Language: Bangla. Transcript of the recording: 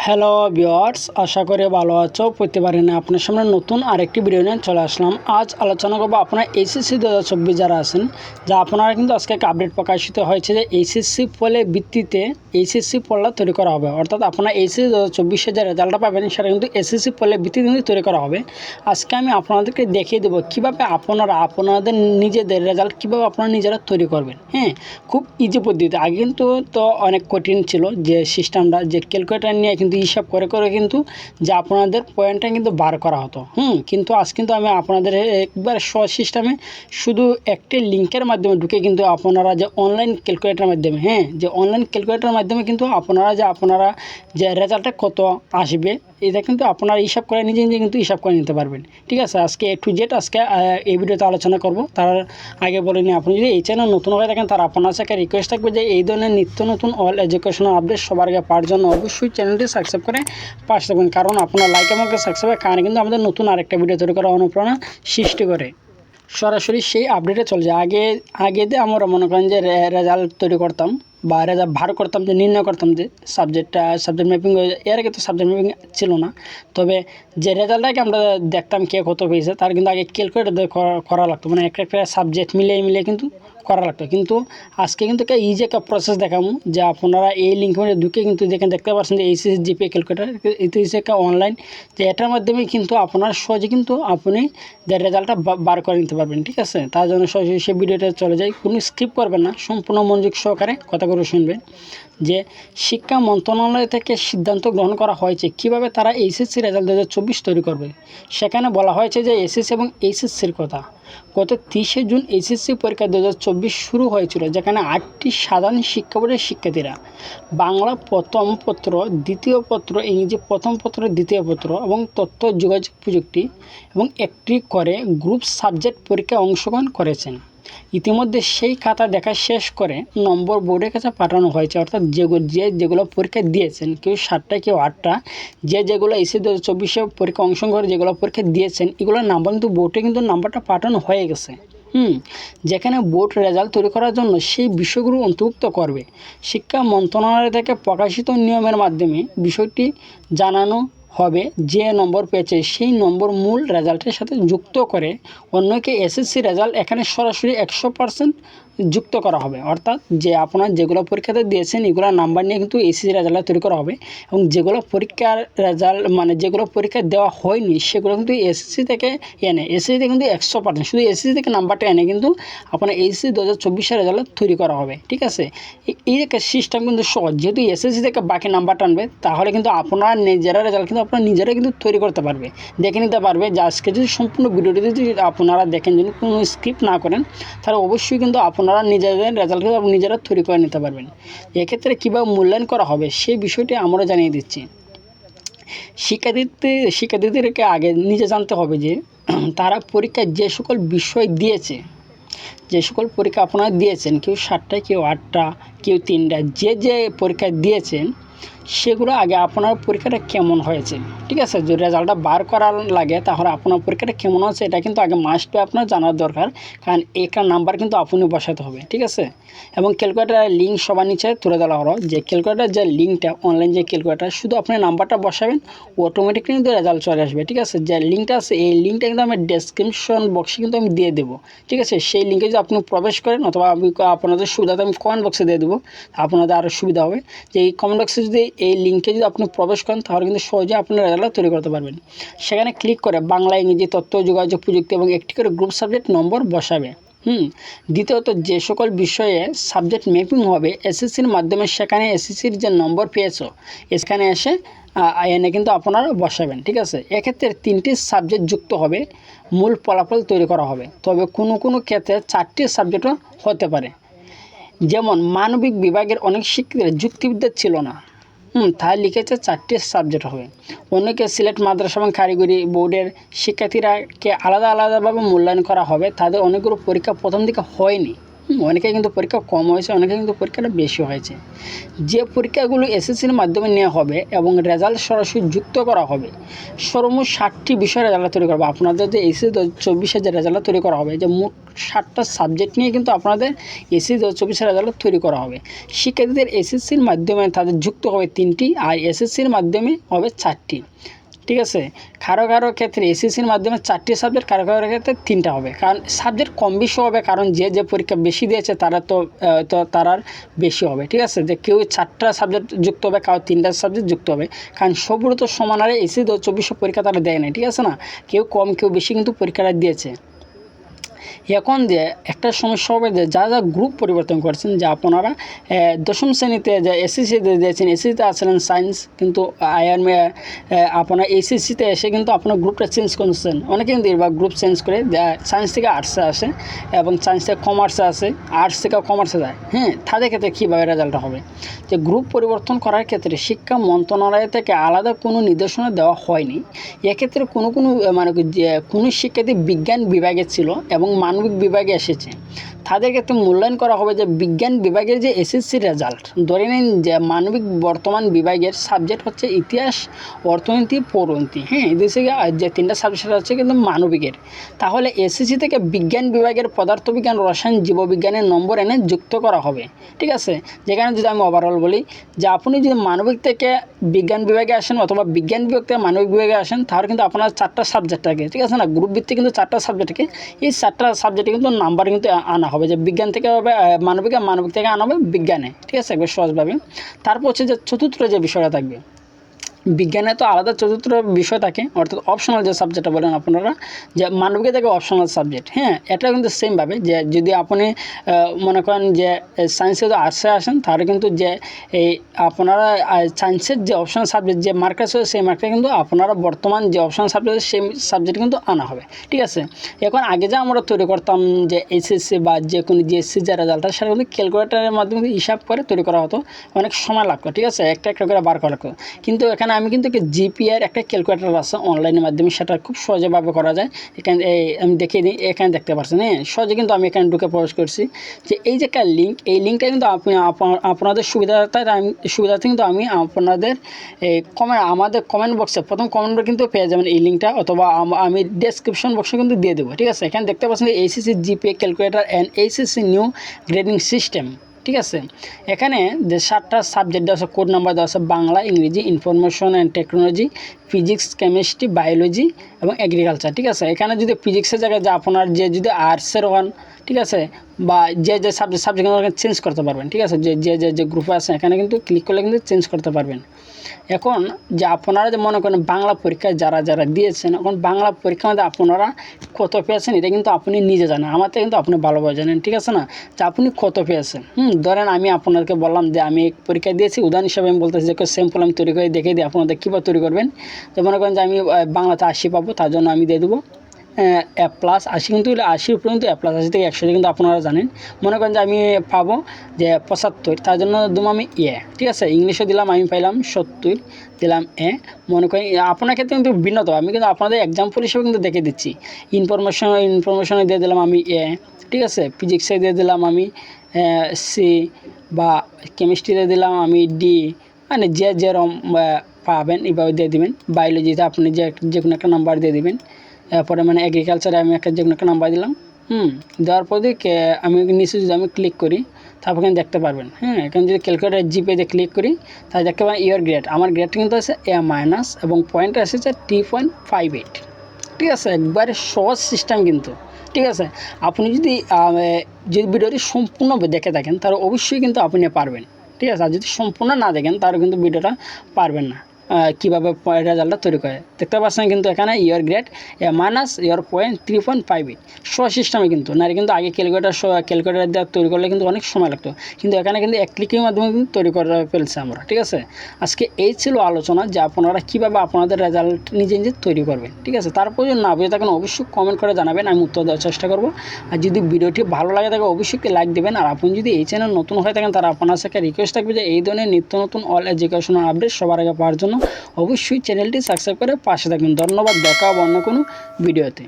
হ্যালো ভিউয়ার্স, আশা করি ভালো আছো। প্রতিবারে না আপনার সামনে নতুন আরেকটি ভিডিও নিয়ে চলে আসলাম। আজ আলোচনা করবো আপনারা এইচএসসি 2024 যারা আছেন, যা আপনারা কিন্তু আজকে একটা আপডেট প্রকাশিত হয়েছে যে এইচএসসি ফলের ভিত্তিতে এইচএসসি পড়া তৈরি করা হবে। অর্থাৎ আপনারা এইচএসসি 2024 যে রেজাল্টটা পাবেন সেটা কিন্তু এসএসসি ফলের ভিত্তিতে কিন্তু তৈরি করা হবে। আজকে আমি আপনাদেরকে দেখিয়ে দেবো কীভাবে আপনারা আপনাদের নিজেদের রেজাল্ট কীভাবে আপনারা নিজেরা তৈরি করবেন। হ্যাঁ, খুব ইজি পদ্ধতি। আগে কিন্তু অনেক কঠিন ছিল যে সিস্টেমটা, যে ক্যালকুলেটার নিয়ে কিন্তু হিসাব করে করে কিন্তু যে আপনাদের পয়েন্টটা কিন্তু বার করা হতো। কিন্তু আজ কিন্তু আমি আপনাদের একবার সহজ সিস্টেমে শুধু একটি লিঙ্কের মাধ্যমে ঢুকে কিন্তু আপনারা যে অনলাইন ক্যালকুলেটারের মাধ্যমে যে অনলাইন ক্যালকুলেটারের মাধ্যমে কিন্তু আপনারা যে রেজাল্টটা কত আসবে এটা কিন্তু আপনারা হিসাব করে নিজে নিজে কিন্তু হিসাব করে নিতে পারবেন। ঠিক আছে, আজকে A to Z আজকে এই ভিডিওতে আলোচনা করব। তার আগে বলে নিই, আপনি যদি এই চ্যানেল নতুন হয়ে থাকেন তার আপনার কাছে রিকোয়েস্ট থাকবে যে এই ধরনের নিত্য নতুন অল এডুকেশনাল আপডেট সবার আগে পাওয়ার জন্য অবশ্যই চ্যানেলটি সাবস্ক্রাইব করে পাশে থাকবেন, কারণ আপনার লাইক এবং সাবস্ক্রাইবের কারণে কিন্তু আমাদের নতুন আরেকটা ভিডিও তৈরি করার অনুপ্রেরণা সৃষ্টি করে। সরাসরি সেই আপডেটে চলে যায়। আগে আমরা মনে করেন যে রেজাল্ট তৈরি করতাম বা রেজাল্ট ভার করতাম, যে নির্ণয় করতাম যে সাবজেক্ট ম্যাপিং হয়ে যায়। এর আগে তো সাবজেক্ট ম্যাপিং ছিল না, তবে যে রেজাল্টটাকে আমরা দেখতাম কে কত পেয়েছে তার কিন্তু আগে ক্যালকুলেটর দিয়ে করা লাগতো, মানে একটা সাবজেক্ট মিলিয়ে কিন্তু করা লাগতো। কিন্তু আজকে কিন্তু ইজি একটা প্রসেস দেখাবো যে আপনারা এই লিঙ্কের মধ্যে ঢুকে কিন্তু দেখতে পাচ্ছেন যে এইচএসসি জিপিএ ক্যালকুলেটর, এটা হচ্ছে একটা অনলাইন, যে এটার মাধ্যমে কিন্তু আপনার সহজে কিন্তু আপনি যে রেজাল্টটা বার করে নিতে পারবেন। ঠিক আছে, তার জন্য সহজে সেই ভিডিওটা চলে যায়, কোনো স্কিপ করবেন না, সম্পূর্ণ মনোযোগ সহকারে কথাগুলো শুনবেন। যে শিক্ষা মন্ত্রণালয় থেকে সিদ্ধান্ত গ্রহণ করা হয়েছে কিভাবে তারা এইচএসসি রেজাল্ট 2024 তৈরি করবে। সেখানে বলা হয়েছে যে এসএসসি এবং এইচএসসির কথা। গত 30শে জুন এইচএসসি পরীক্ষা 2024 শুরু হয়েছিল, যেখানে 8টি সাধারণ শিক্ষা বোর্ডের শিক্ষার্থীরা বাংলা প্রথম পত্র, দ্বিতীয় পত্র, ইংরেজি প্রথম পত্র, দ্বিতীয় পত্র এবং তথ্য যোগাযোগ প্রযুক্তি এবং একটি করে গ্রুপ সাবজেক্ট পরীক্ষায় অংশগ্রহণ করেছেন। ইতিমধ্যে সেই খাতা দেখা শেষ করে নম্বর বোর্ডের কাছে পাঠানো হয়েছে। অর্থাৎ যেগুলো পরীক্ষা দিয়েছেন, কেউ 7টা কেউ 8টা, যেগুলো এসে 2024 পরীক্ষা অংশগ্রহণ করে যেগুলো পরীক্ষা দিয়েছেন, এগুলোর নাম্বার কিন্তু বোর্ডে কিন্তু নাম্বারটা পাঠানো হয়ে গেছে। যেখানে বোর্ড রেজাল্ট তৈরি করার জন্য সেই বিষয়গুলো অন্তর্ভুক্ত করবে। শিক্ষা মন্ত্রণালয় থেকে প্রকাশিত নিয়মের মাধ্যমে বিষয়টি জানানো হবে। যে নম্বর পেয়েছে সেই নম্বর মূল রেজাল্টের সাথে যুক্ত করে অন্যকে এসএসসি রেজাল্ট এখানে সরাসরি 100% যুক্ত করা হবে। অর্থাৎ যে আপনার যেগুলো পরীক্ষাতে দিয়েছেন এগুলোর নাম্বার নিয়ে কিন্তু এসএসসি রেজাল্ট তৈরি করা হবে, এবং যেগুলো পরীক্ষার রেজাল্ট মানে যেগুলো পরীক্ষা দেওয়া হয়নি সেগুলো কিন্তু এসএসসি থেকে এসএসসি থেকে কিন্তু 100%, শুধু এসএসসি থেকে নাম্বারটা এনে কিন্তু আপনার এইচএসসি 2024 রেজাল্ট তৈরি করা হবে। ঠিক আছে, এই একটা সিস্টেম কিন্তু সহজ, যেহেতু এসএসসি থেকে বাকি নাম্বারটা আনবে তাহলে কিন্তু আপনার নিজেরা রেজাল্ট কিন্তু আপনারা নিজেরাই কিন্তু তৈরি করতে পারবে, দেখে নিতে পারবে। যে আজকে যদি সম্পূর্ণ ভিডিওটি যদি আপনারা দেখেন, যদি কোনো স্কিপ না করেন, তাহলে অবশ্যই কিন্তু আপনারা নিজেদের রেজাল্ট কিন্তু আপনি নিজেরা তৈরি করে নিতে পারবেন। এক্ষেত্রে কীভাবে মূল্যায়ন করা হবে সেই বিষয়টি আমরা জানিয়ে দিচ্ছি। শিক্ষার্থীদেরকে আগে নিজে জানতে হবে যে তারা পরীক্ষায় যে সকল বিষয় দিয়েছে, যে সকল পরীক্ষা আপনারা দিয়েছেন, কেউ 7টা কেউ 8টা কেউ 3টা, যে পরীক্ষা দিয়েছেন সেগুলো আগে আপনার পরীক্ষাটা কেমন হয়েছে। ঠিক আছে, যদি রেজাল্টটা বার করার লাগে তাহলে আপনার পরীক্ষাটা কেমন হচ্ছে এটা কিন্তু আগে মাস্ট বি আপনার জানার দরকার, কারণ একটা নাম্বার কিন্তু আপনি বসাতে হবে। ঠিক আছে, এবং ক্যালকুলেটারের লিঙ্ক সবার নিচে তুলে দেওয়া হলো, যে ক্যালকুলেটার যে লিঙ্কটা অনলাইন যে ক্যালকুলেটার, শুধু আপনি নাম্বারটা বসাবেন অটোমেটিকলি কিন্তু রেজাল্ট চলে আসবে। ঠিক আছে, যে লিঙ্কটা আছে এই লিঙ্কটা কিন্তু আমি ডেসক্রিপশন বক্সে কিন্তু আমি দিয়ে দেবো। ঠিক আছে, সেই লিঙ্কে যদি আপনি প্রবেশ করেন, অথবা আমি আপনাদের সুবিধাতে আমি কমেন্ট বক্সে দিয়ে দেবো, আপনাদের আরও সুবিধা হবে। যে এই কমেন্ট বক্সে যদি এই লিঙ্কে যদি আপনি প্রবেশ করেন তাহলে কিন্তু সহজে আপনি রেজাল্ট তৈরি করতে পারবেন। সেখানে ক্লিক করে বাংলা, ইংরেজি, তথ্য যোগাযোগ প্রযুক্তি এবং একটি করে গ্রুপ সাবজেক্ট নম্বর বসাবে। দ্বিতীয়ত, যে সকল বিষয়ে সাবজেক্ট ম্যাপিং হবে এসএসসির মাধ্যমে, সেখানে এসএসসির যে নম্বর পেয়েছো এখানে এসে এনে কিন্তু আপনারা বসাবেন। ঠিক আছে, এক্ষেত্রে 3টি সাবজেক্ট যুক্ত হবে, মূল ফলাফল তৈরি করা হবে। তবে কোনো ক্ষেত্রে 4টি সাবজেক্টও হতে পারে। যেমন মানবিক বিভাগের অনেক শিক্ষার্থীরা যুক্তিবিদ্যা ছিল না, তাই লিখেছে 4টি সাবজেক্ট হবে। অন্যকে সিলেট মাদ্রাসা এবং কারিগরি বোর্ডের শিক্ষার্থীরাকে আলাদাভাবে মূল্যায়ন করা হবে। তাদের অনেকগুলো পরীক্ষা প্রথম দিকে হয়নি, অনেকে কিন্তু পরীক্ষা কম হয়েছে, অনেকে কিন্তু পরীক্ষাটা বেশি হয়েছে। যে পরীক্ষাগুলো এসএসসির মাধ্যমে নেওয়া হবে এবং রেজাল্ট সরাসরি যুক্ত করা হবে, সর্বমোট 60টি বিষয় রেজাল্ট তৈরি করবে। আপনাদের যে এসএসসি 2024 যে রেজাল্ট তৈরি করা হবে, যে মোট 60টা সাবজেক্ট নিয়ে কিন্তু আপনাদের এসএসসি 2024 রেজাল্ট তৈরি করা হবে। শিক্ষার্থীদের এসএসসির মাধ্যমে তাদের যুক্ত হবে 3টি, আর এসএসসির মাধ্যমে হবে 4টি। ঠিক আছে, কারো ক্ষেত্রে এসএসসির মাধ্যমে 4টি সাবজেক্ট, কারো ক্ষেত্রে 3টা হবে, কারণ সাবজেক্ট কম বেশি হবে, কারণ যে পরীক্ষা বেশি দিয়েছে তারা তো তারার বেশি হবে। ঠিক আছে, যে কেউ 4টা সাবজেক্ট যুক্ত হবে, কারো 3টা সাবজেক্ট যুক্ত হবে, কারণ সবগুলো তো সমান হারে এসএসসি 2024 পরীক্ষা তারা দেয় না। ঠিক আছে না, কেউ কম কেউ বেশি কিন্তু পরীক্ষাটা দিয়েছে। এখন যে একটা সমস্যা হবে যে যারা গ্রুপ পরিবর্তন করছেন, যে আপনারা দশম শ্রেণীতে যে এসএসসিতে দিয়েছেন, এসএসসিতে আসলেন সায়েন্স, কিন্তু আপনার এইচএসসিতে এসে কিন্তু আপনার গ্রুপটা চেঞ্জ করছেন। অনেকে কিন্তু এবার গ্রুপ চেঞ্জ করে সায়েন্স থেকে আর্টসে আসে এবং সায়েন্স থেকে কমার্সে আসে, আর্টস থেকে কমার্সে যায়। তাদের ক্ষেত্রে কীভাবে রেজাল্টটা হবে? যে গ্রুপ পরিবর্তন করার ক্ষেত্রে শিক্ষা মন্ত্রণালয় থেকে আলাদা কোনো নির্দেশনা দেওয়া হয়নি। এক্ষেত্রে কোনো শিক্ষার্থী বিজ্ঞান বিভাগে ছিল এবং মানবিক বিভাগে এসেছে, তাদের ক্ষেত্রে মূল্যায়ন করা হবে যে বিজ্ঞান বিভাগের যে এসএসসি রেজাল্ট। ধরে নিন যে মানবিক বর্তমান বিভাগের সাবজেক্ট হচ্ছে ইতিহাস, অর্থনীতি, পরিনীতি। এদের থেকে যে 3টা সাবজেক্ট আছে কিন্তু মানবিকের, তাহলে এসএসসি থেকে বিজ্ঞান বিভাগের পদার্থবিজ্ঞান, রসায়ন, জীববিজ্ঞানের নম্বর এনে যুক্ত করা হবে। ঠিক আছে, যেখানে যদি আমি ওভারঅল বলি যে আপনি যদি মানবিক থেকে বিজ্ঞান বিভাগে আসেন অথবা বিজ্ঞান বিভাগ থেকে মানবিক বিভাগে আসেন, তাহলে কিন্তু আপনার 4টা সাবজেক্ট থাকে। ঠিক আছে না, গ্রুপ ভিত্তিক কিন্তু 4টা সাবজেক্ট থাকে। এই 4টা সাবজেক্টে কিন্তু নাম্বার কিন্তু আনা হবে, যে বিজ্ঞান থেকে হবে মানবিক, মানবিক থেকে আনা হবে বিজ্ঞানে। ঠিক আছে, একবার সহজভাবে। তারপর হচ্ছে যে চতুর্থ যে বিষয়টা থাকবে, বিজ্ঞানে তো আলাদা চতুর্থ বিষয় থাকে, অর্থাৎ অপশনাল যে সাবজেক্টটা বলেন আপনারা, যে মানবিকে থাকে অপশনাল সাবজেক্ট। এটা কিন্তু সেমভাবে, যে যদি আপনি মনে করেন যে সায়েন্সে তো আর্টসে আসেন, তাহলে কিন্তু যে এই আপনারা সায়েন্সের যে অপশনাল সাবজেক্ট যে মার্ক আছে, সেই মার্কটা কিন্তু আপনারা বর্তমান যে অপশনাল সাবজেক্ট সেই সাবজেক্ট কিন্তু আনা হবে। ঠিক আছে, এখন আগে যে আমরা তৈরি করতাম যে এইচএসসি বা যে কোনো জিএসসি যে রেজাল্টটা, সেটা কিন্তু ক্যালকুলেটারের মাধ্যমে হিসাব করে তৈরি করা হতো, অনেক সময় লাগতো। ঠিক আছে, একটা করে বার করা লাগতো। কিন্তু এখানে আমি কিন্তু জিপিআর একটা ক্যালকুলেটর আছে অনলাইনের মাধ্যমে, সেটা খুব সহজভাবে করা যায়। এখানে আমি দেখিয়ে দিই, এখানে দেখতে পাচ্ছেন। সহজে কিন্তু আমি এখানে ঢুকে প্রবেশ করছি, যে এই যে একটা লিঙ্ক, এই লিঙ্কটা কিন্তু আপনাদের সুবিধার্থে কিন্তু আমি আপনাদের আমাদের কমেন্ট বক্সে, প্রথম কমেন্ট বক্সে কিন্তু পেয়ে যাবেন এই লিঙ্কটা, অথবা আমি ডেসক্রিপশন বক্সে কিন্তু দিয়ে দেবো। ঠিক আছে, এখানে দেখতে পাচ্ছেন HSC GPA calculator and HSC new grading system. ঠিক আছে, এখানে যে 7টা সাবজেক্ট দেওয়া আছে, কোড নাম্বার দেওয়া আছে, বাংলা, ইংরেজি, information and technology, physics, chemistry, biology এবং এগ্রিকালচার। ঠিক আছে, এখানে যদি ফিজিক্সের জায়গায় যে আপনার যদি আর্টসের হন, ঠিক আছে, বা যে সাবজেক্ট চেঞ্জ করতে পারবেন। ঠিক আছে, যে গ্রুপে আছে এখানে কিন্তু ক্লিক করলে কিন্তু চেঞ্জ করতে পারবেন। এখন যে আপনারা যে মনে করেন বাংলা পরীক্ষায় যারা দিয়েছেন, এখন বাংলা পরীক্ষার মধ্যে আপনারা কত পেয়েছেন এটা কিন্তু আপনি নিজে জানেন, আমার থেকে কিন্তু আপনি ভালোভাবে জানেন। ঠিক আছে না, যে আপনি কত পেয়েছেন। ধরেন আমি আপনাদেরকে বললাম যে আমি পরীক্ষা দিয়েছি, উদাহরণ হিসাবে আমি বলতেছি যে স্যাম্পল আমি তৈরি করে দেখে দিই আপনাদের কীভাবে তৈরি করবেন। তো মনে করেন যে আমি বাংলাতে 80 পাবো, তার জন্য আমি দিয়ে দেবো +80, কিন্তু 80 উপরে কিন্তু +80 থেকে 100 কিন্তু আপনারা জানেন। মনে করেন যে আমি পাবো যে 75, তার জন্য দেবো আমি ঠিক আছে, ইংলিশে দিলাম, আমি পাইলাম 70, দিলাম মনে করেন আপনার ক্ষেত্রে কিন্তু ভিন্নত, আমি কিন্তু আপনাদের এক্সাম্পল হিসেবে কিন্তু দেখে দিচ্ছি। ইনফরমেশনে দিয়ে দিলাম আমি ঠিক আছে, ফিজিক্সে দিয়ে দিলাম আমি সি, বা কেমিস্ট্রিতে দিলাম আমি ডি, মানে যেরকম পাবেন এইভাবে দিয়ে দেবেন। বায়োলজিতে আপনি যে কোনো একটা নাম্বার দিয়ে দেবেন। এরপরে মানে এগ্রিকালচারে আমি যে কোনো একটা নাম্বার দিলাম। দেওয়ার পরে আমি নিচে যদি আমি ক্লিক করি, তারপর এখানে দেখতে পারবেন। এখানে যদি ক্যালকুলেটার জিপিএতে ক্লিক করি, তাহলে দেখতে পাবেন ইয়োর গ্রেড। আমার গ্রেডটা কিন্তু আছে A- এবং পয়েন্টটা এসেছে 3.58। ঠিক আছে, একবারে সহজ সিস্টেম কিন্তু। ঠিক আছে, আপনি যদি ভিডিওটি সম্পূর্ণ দেখে থাকেন, তাহলে অবশ্যই কিন্তু আপনি পারবেন। ঠিক আছে, আর যদি সম্পূর্ণ না দেখেন তাহলে কিন্তু ভিডিওটা পারবেন না কীভাবে রেজাল্টটা তৈরি করে। দেখতে পাচ্ছেন কিন্তু এখানে your grade A- your point 3.58 সিস্টেমে কিন্তু না, কিন্তু আগে ক্যালকুলেটার দিয়ে তৈরি করলে কিন্তু অনেক সময় লাগতো, কিন্তু এখানে কিন্তু এক ক্লিকের মাধ্যমে কিন্তু তৈরি করে ফেলছে আমরা। ঠিক আছে, আজকে এই ছিল আলোচনা যে আপনারা কীভাবে আপনাদের রেজাল্ট নিজে তৈরি করবেন। ঠিক আছে, তারপর যদি না বুঝে থাকেন অবশ্যই কমেন্ট করে জানাবেন, আমি উত্তর দেওয়ার চেষ্টা করব। আর যদি ভিডিওটি ভালো লাগে থাকে অবশ্যই লাইক দেবেন। আর আপনি যদি এই চ্যানেল নতুন হয়ে থাকেন, তারা আপনার সাথে রিকোয়েস্ট থাকবে যে এই ধরনের নিত্য নতুন অল এডুকেশনাল আপডেট সবার আগে পাওয়ার জন্য অবশ্যই চ্যানেলটি সাবস্ক্রাইব করে পাশে থাকবেন। ধন্যবাদ, দেখা হবে অন্য কোনো ভিডিওতে।